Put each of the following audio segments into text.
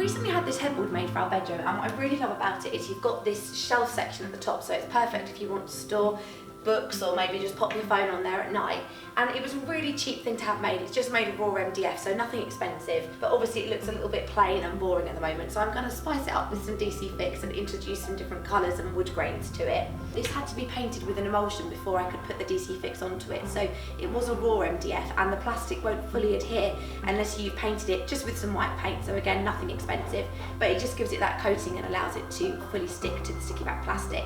recently had this headboard made for our bedroom, and what I really love about it is you've got this shelf section at the top, so it's perfect if you want to store books or maybe just pop your phone on there at night. And it was a really cheap thing to have made. It's just made of raw MDF, so nothing expensive, but obviously it looks a little bit plain and boring at the moment, so I'm going to spice it up with some DC Fix and introduce some different colours and wood grains to it. This had to be painted with an emulsion before I could put the DC Fix onto it, so it was a raw MDF, and the plastic won't fully adhere unless you've painted it just with some white paint, so again, nothing expensive, but it just gives it that coating and allows it to fully stick to the sticky back plastic.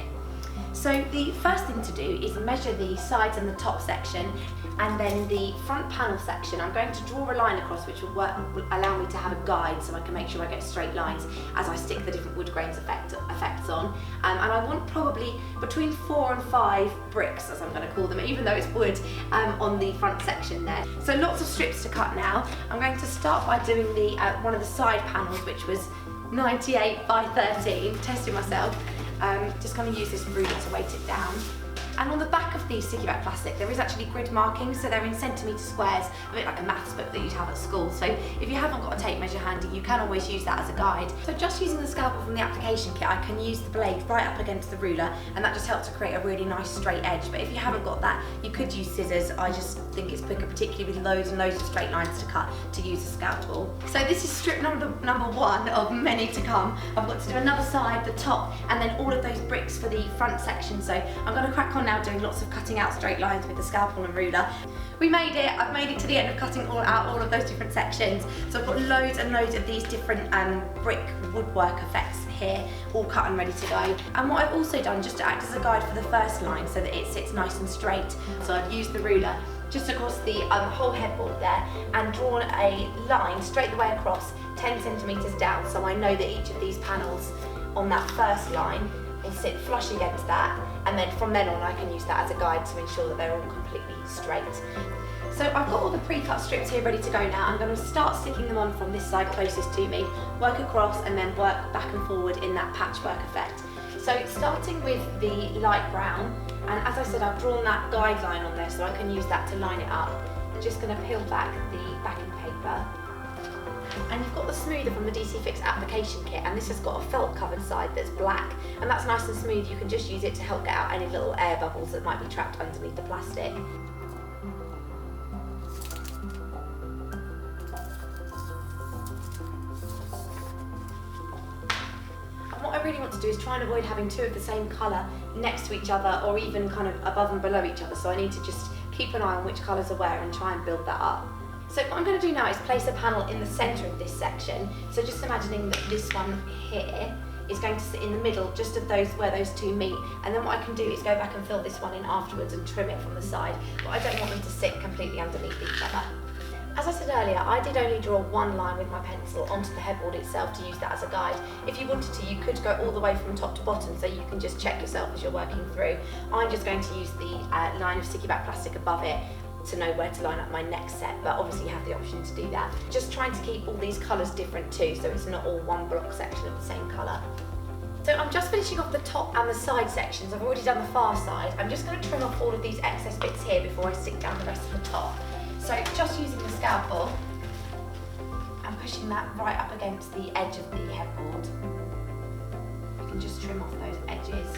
So the first thing to do is measure the sides and the top section, and then the front panel section. I'm going to draw a line across, which will allow me to have a guide so I can make sure I get straight lines as I stick the different wood grains effects on. And I want probably between 4 and 5 bricks, as I'm going to call them, even though it's wood, on the front section there. So lots of strips to cut now. I'm going to start by doing the one of the side panels, which was 98 by 13, testing myself. Just going to use this ruler to weight it down. And on the back of the sticky back plastic there is actually grid markings, so they're in centimetre squares, a bit like a maths book that you'd have at school. So if you haven't got a tape measure handy, you can always use that as a guide. So just using the scalpel from the application kit, I can use the blade right up against the ruler, and that just helps to create a really nice straight edge. But if you haven't got that, you could use scissors. I just think it's quicker, particularly with loads and loads of straight lines to cut, to use a scalpel. So this is strip number 1 of many to come. I've got to do another side, the top, and then all of those bricks for the front section. So I'm going to crack on now doing lots of cutting out straight lines with the scalpel and ruler. We made it. I've made it to the end of cutting out all of those different sections. So I've got loads and loads of these different brick woodwork effects here, all cut and ready to go. And what I've also done, just to act as a guide for the first line so that it sits nice and straight, so I've used the ruler just across the whole headboard there and drawn a line straight the way across, 10 centimetres down, so I know that each of these panels on that first line will sit flush against that, and then from then on I can use that as a guide to ensure that they're all completely straight. So I've got all the pre-cut strips here ready to go now. I'm going to start sticking them on from this side closest to me, work across and then work back and forward in that patchwork effect. So starting with the light brown, and as I said, I've drawn that guideline on there so I can use that to line it up. I'm just going to peel back the backing paper. And you've got the smoother from the DC Fix application kit, and this has got a felt covered side that's black, and that's nice and smooth. You can just use it to help get out any little air bubbles that might be trapped underneath the plastic. And what I really want to do is try and avoid having two of the same colour next to each other, or even kind of above and below each other, so I need to just keep an eye on which colours are where and try and build that up. So what I'm going to do now is place a panel in the centre of this section. So just imagining that this one here is going to sit in the middle, just of where those two meet. And then what I can do is go back and fill this one in afterwards and trim it from the side. But I don't want them to sit completely underneath each other. As I said earlier, I did only draw one line with my pencil onto the headboard itself to use that as a guide. If you wanted to, you could go all the way from top to bottom, so you can just check yourself as you're working through. I'm just going to use the line of sticky back plastic above it to know where to line up my next set, but obviously you have the option to do that. Just trying to keep all these colours different too, so it's not all one block section of the same colour. So I'm just finishing off the top and the side sections. I've already done the far side. I'm just going to trim off all of these excess bits here before I stick down the rest of the top. So just using the scalpel and pushing that right up against the edge of the headboard, you can just trim off those edges.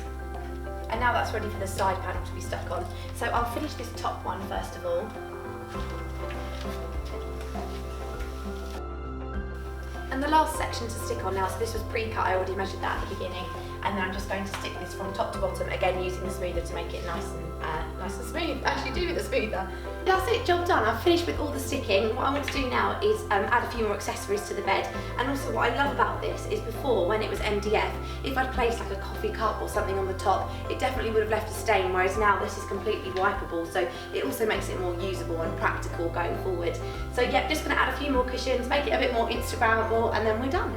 And now that's ready for the side panel to be stuck on. So I'll finish this top one first of all. And the last section to stick on now, so this was pre-cut, I already measured that at the beginning, and then I'm just going to stick this from top to bottom, again using the smoother to make it nice and smooth. Actually do with the smoother. That's it, job done. I've finished with all the sticking. What I want to do now is add a few more accessories to the bed. And also what I love about this is before, when it was MDF, if I'd placed like a coffee cup or something on the top, it definitely would have left a stain, whereas now this is completely wipeable, so it also makes it more usable and practical going forward. So yeah, just going to add a few more cushions, make it a bit more Instagrammable, and then we're done.